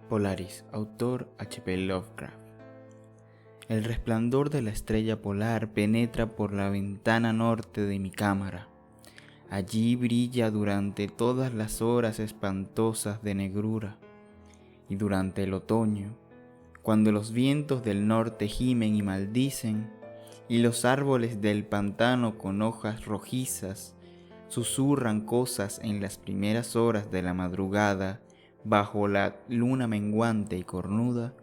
Polaris, autor H.P. Lovecraft. El resplandor de la estrella polar penetra por la ventana norte de mi cámara. Allí brilla durante todas las horas espantosas de negrura. Y durante el otoño, cuando los vientos del norte gimen y maldicen, y los árboles del pantano con hojas rojizas susurran cosas en las primeras horas de la madrugada, bajo la luna menguante y cornuda,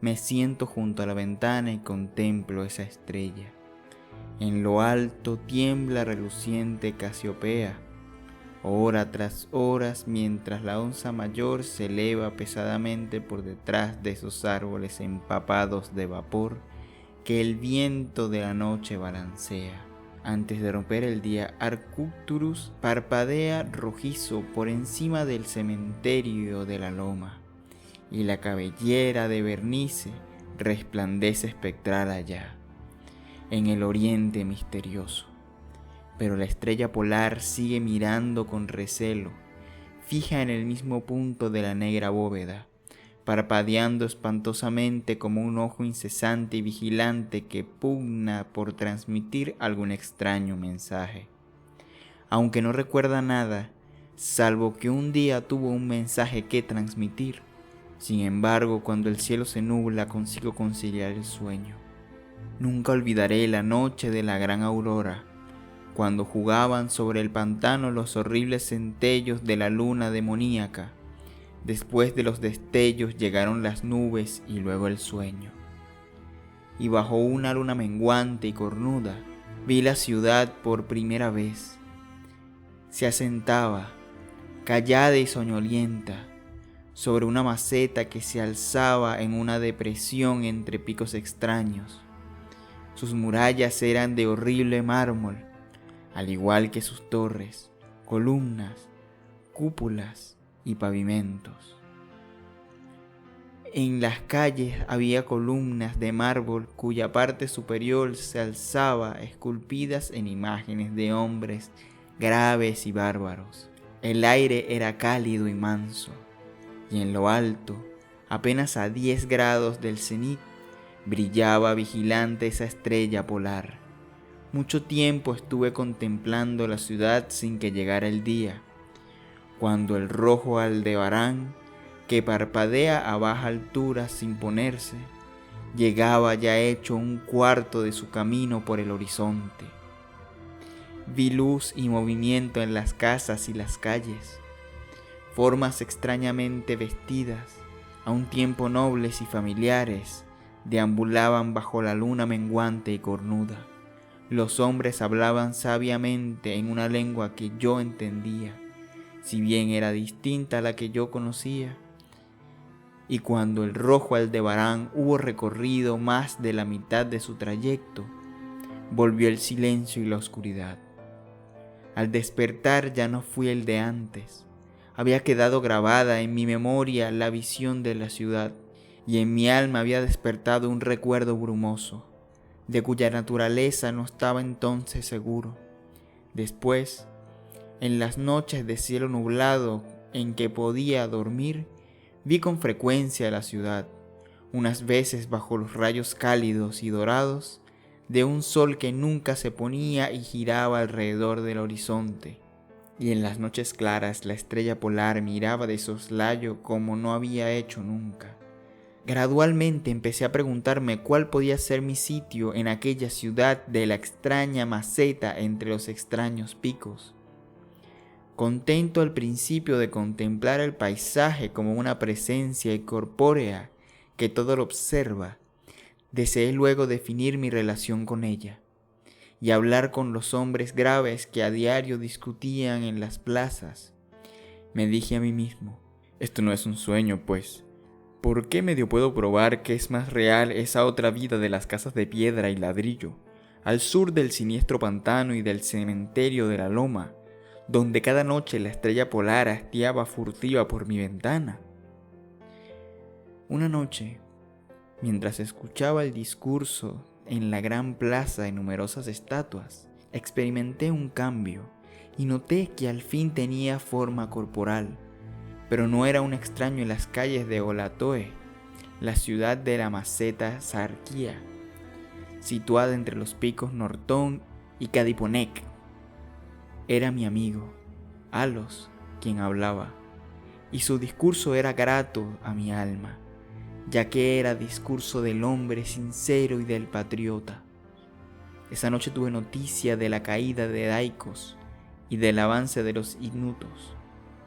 me siento junto a la ventana y contemplo esa estrella. En lo alto tiembla reluciente Casiopea, hora tras horas, mientras la onza mayor se eleva pesadamente por detrás de esos árboles empapados de vapor que el viento de la noche balancea. Antes de romper el día, Arcturus parpadea rojizo por encima del cementerio de la loma, y la cabellera de Bernice resplandece espectral allá, en el oriente misterioso. Pero la estrella polar sigue mirando con recelo, fija en el mismo punto de la negra bóveda, parpadeando espantosamente como un ojo incesante y vigilante que pugna por transmitir algún extraño mensaje. Aunque no recuerda nada, salvo que un día tuvo un mensaje que transmitir, sin embargo, cuando el cielo se nubla, consigo conciliar el sueño. Nunca olvidaré la noche de la gran aurora, cuando jugaban sobre el pantano los horribles centellos de la luna demoníaca. Después de los destellos llegaron las nubes y luego el sueño. Y bajo una luna menguante y cornuda, vi la ciudad por primera vez. Se asentaba, callada y soñolienta, sobre una maceta que se alzaba en una depresión entre picos extraños. Sus murallas eran de horrible mármol, al igual que sus torres, columnas, cúpulas y pavimentos. En las calles había columnas de mármol cuya parte superior se alzaba esculpidas en imágenes de hombres graves y bárbaros. El aire era cálido y manso, y en lo alto, apenas a 10 grados del cenit, brillaba vigilante esa estrella polar. Mucho tiempo estuve contemplando la ciudad sin que llegara el día, cuando el rojo Aldebarán, que parpadea a baja altura sin ponerse, llegaba ya hecho un cuarto de su camino por el horizonte. Vi luz y movimiento en las casas y las calles, formas extrañamente vestidas, a un tiempo nobles y familiares, deambulaban bajo la luna menguante y cornuda. Los hombres hablaban sabiamente en una lengua que yo entendía, si bien era distinta a la que yo conocía. Y cuando el rojo Aldebarán hubo recorrido más de la mitad de su trayecto, volvió el silencio y la oscuridad. Al despertar ya no fui el de antes. Había quedado grabada en mi memoria la visión de la ciudad, y en mi alma había despertado un recuerdo brumoso, de cuya naturaleza no estaba entonces seguro. Después, en las noches de cielo nublado en que podía dormir, vi con frecuencia la ciudad, unas veces bajo los rayos cálidos y dorados de un sol que nunca se ponía y giraba alrededor del horizonte, y en las noches claras la estrella polar miraba de soslayo como no había hecho nunca. Gradualmente empecé a preguntarme cuál podía ser mi sitio en aquella ciudad de la extraña maceta entre los extraños picos. Contento al principio de contemplar el paisaje como una presencia corpórea que todo lo observa, deseé luego definir mi relación con ella y hablar con los hombres graves que a diario discutían en las plazas. Me dije a mí mismo, esto no es un sueño, pues. ¿Por qué medio puedo probar que es más real esa otra vida de las casas de piedra y ladrillo, al sur del siniestro pantano y del cementerio de la loma, donde cada noche la estrella polar hasteaba furtiva por mi ventana? Una noche, mientras escuchaba el discurso en la gran plaza de numerosas estatuas, experimenté un cambio y noté que al fin tenía forma corporal. pero no era un extraño en las calles de Olatoe, la ciudad de la meseta Sarquía, situada entre los picos Nortón y Cadiponec. Era mi amigo, Alos, quien hablaba, y su discurso era grato a mi alma, ya que era discurso del hombre sincero y del patriota. Esa noche tuve noticia de la caída de Daikos y del avance de los ignutos,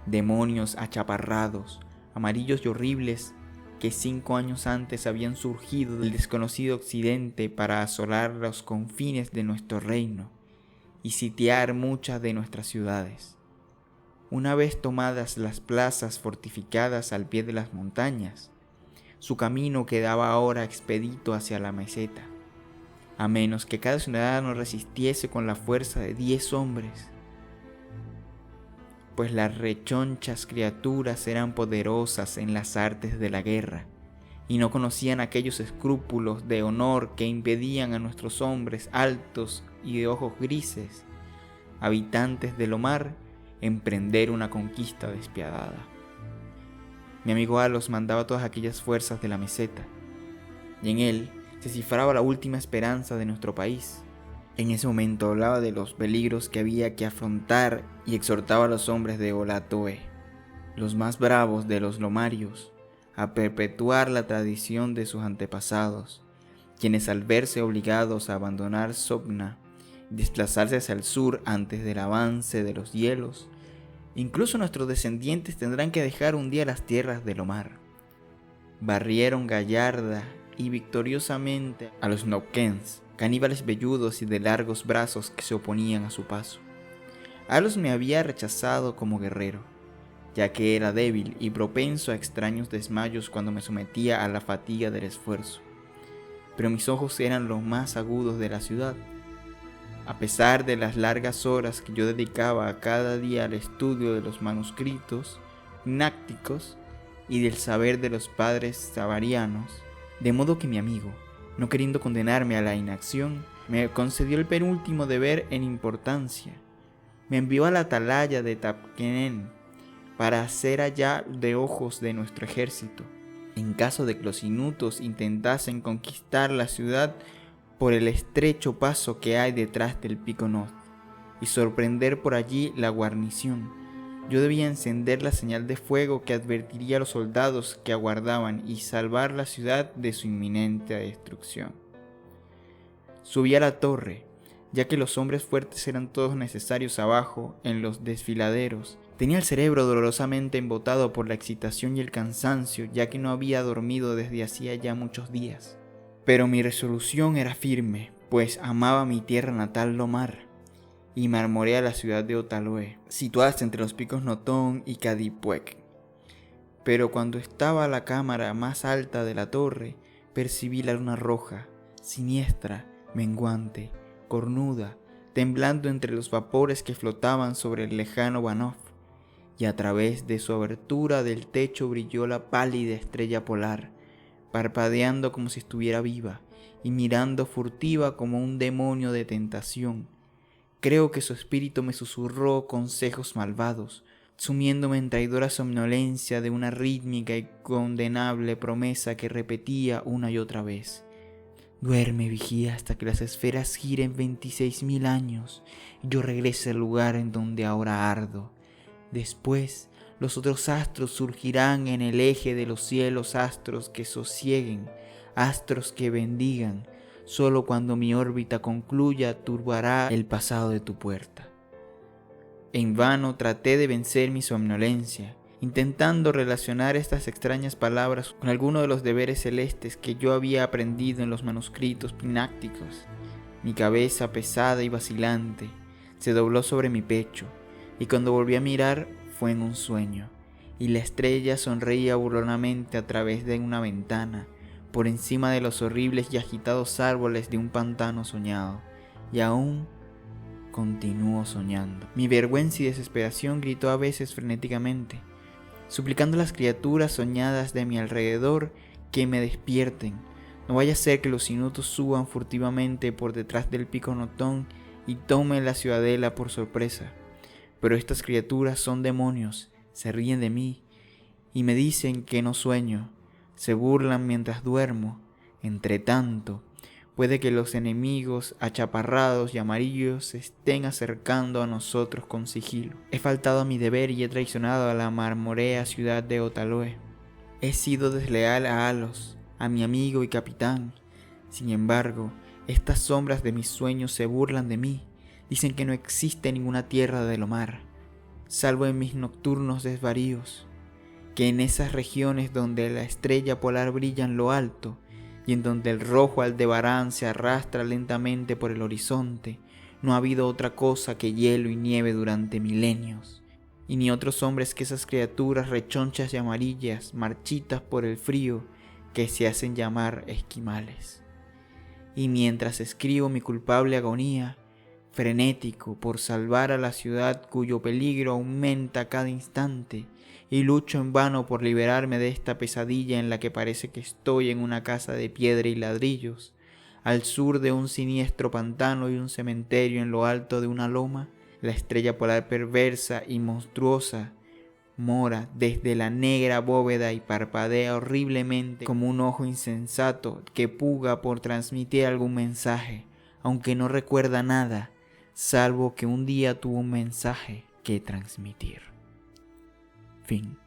demonios achaparrados, amarillos y horribles que 5 años antes habían surgido del desconocido occidente para asolar los confines de nuestro reino y sitiar muchas de nuestras ciudades. Una vez tomadas las plazas fortificadas al pie de las montañas, su camino quedaba ahora expedito hacia la meseta, a menos que cada ciudadano resistiese con la fuerza de 10 hombres, pues las rechonchas criaturas eran poderosas en las artes de la guerra, y no conocían aquellos escrúpulos de honor que impedían a nuestros hombres altos y de ojos grises, habitantes del Omar, emprender una conquista despiadada. Mi amigo Alos mandaba todas aquellas fuerzas de la meseta, y en él se cifraba la última esperanza de nuestro país. En ese momento hablaba de los peligros que había que afrontar y exhortaba a los hombres de Olatoe, los más bravos de los lomarios, a perpetuar la tradición de sus antepasados, quienes al verse obligados a abandonar Sogna y desplazarse hacia el sur antes del avance de los hielos, incluso nuestros descendientes tendrán que dejar un día las tierras del Omar. Barrieron gallarda y victoriosamente a los Noquens, caníbales velludos y de largos brazos que se oponían a su paso. Alos me había rechazado como guerrero, ya que era débil y propenso a extraños desmayos cuando me sometía a la fatiga del esfuerzo. Pero mis ojos eran los más agudos de la ciudad. A pesar de las largas horas que yo dedicaba a cada día al estudio de los manuscritos gnácticos y del saber de los padres sabarianos, de modo que mi amigo, no queriendo condenarme a la inacción, me concedió el penúltimo deber en importancia. Me envió a la atalaya de Tapquenen para hacer allá de ojos de nuestro ejército, en caso de que los inutos intentasen conquistar la ciudad por el estrecho paso que hay detrás del pico Noz, y sorprender por allí la guarnición. Yo debía encender la señal de fuego que advertiría a los soldados que aguardaban y salvar la ciudad de su inminente destrucción. Subí a la torre, ya que los hombres fuertes eran todos necesarios abajo, en los desfiladeros. Tenía el cerebro dolorosamente embotado por la excitación y el cansancio, ya que no había dormido desde hacía ya muchos días. Pero mi resolución era firme, pues amaba mi tierra natal Lomar, y marmoreé a la ciudad de Otaloe, situadas entre los picos Notón y Cadipuec. Pero cuando estaba a la cámara más alta de la torre, percibí la luna roja, siniestra, menguante, cornuda, temblando entre los vapores que flotaban sobre el lejano Banov, y a través de su abertura del techo brilló la pálida estrella polar, parpadeando como si estuviera viva y mirando furtiva como un demonio de tentación. Creo que su espíritu me susurró consejos malvados, sumiéndome en traidora somnolencia de una rítmica y condenable promesa que repetía una y otra vez. Duerme, vigía, hasta que las esferas giren 26.000 años y yo regrese al lugar en donde ahora ardo. Después, los otros astros surgirán en el eje de los cielos, astros que sosieguen, astros que bendigan. Solo cuando mi órbita concluya turbará el pasado de tu puerta. En vano traté de vencer mi somnolencia, intentando relacionar estas extrañas palabras con alguno de los deberes celestes que yo había aprendido en los manuscritos pinácticos. Mi cabeza pesada y vacilante se dobló sobre mi pecho, y cuando volví a mirar fue en un sueño, y la estrella sonreía burlonamente a través de una ventana, por encima de los horribles y agitados árboles de un pantano soñado, y aún continúo soñando. Mi vergüenza y desesperación gritó a veces frenéticamente, suplicando a las criaturas soñadas de mi alrededor que me despierten. No vaya a ser que los inutos suban furtivamente por detrás del pico Notón y tomen la ciudadela por sorpresa. Pero estas criaturas son demonios, se ríen de mí y me dicen que no sueño, se burlan mientras duermo. Entre tanto, puede que los enemigos achaparrados y amarillos se estén acercando a nosotros con sigilo. He faltado a mi deber y he traicionado a la marmorea ciudad de Otaloe. He sido desleal a Alos, a mi amigo y capitán. Sin embargo, estas sombras de mis sueños se burlan de mí. Dicen que no existe ninguna tierra de lo mar, salvo en mis nocturnos desvaríos, que en esas regiones donde la estrella polar brilla en lo alto y en donde el rojo Aldebarán se arrastra lentamente por el horizonte, no ha habido otra cosa que hielo y nieve durante milenios, y ni otros hombres que esas criaturas rechonchas y amarillas, marchitas por el frío, que se hacen llamar esquimales. Y mientras escribo mi culpable agonía, frenético por salvar a la ciudad cuyo peligro aumenta cada instante, y lucho en vano por liberarme de esta pesadilla en la que parece que estoy en una casa de piedra y ladrillos, al sur de un siniestro pantano y un cementerio en lo alto de una loma, la estrella polar perversa y monstruosa mora desde la negra bóveda y parpadea horriblemente como un ojo insensato que puga por transmitir algún mensaje, aunque no recuerda nada, salvo que un día tuvo un mensaje que transmitir. Fin.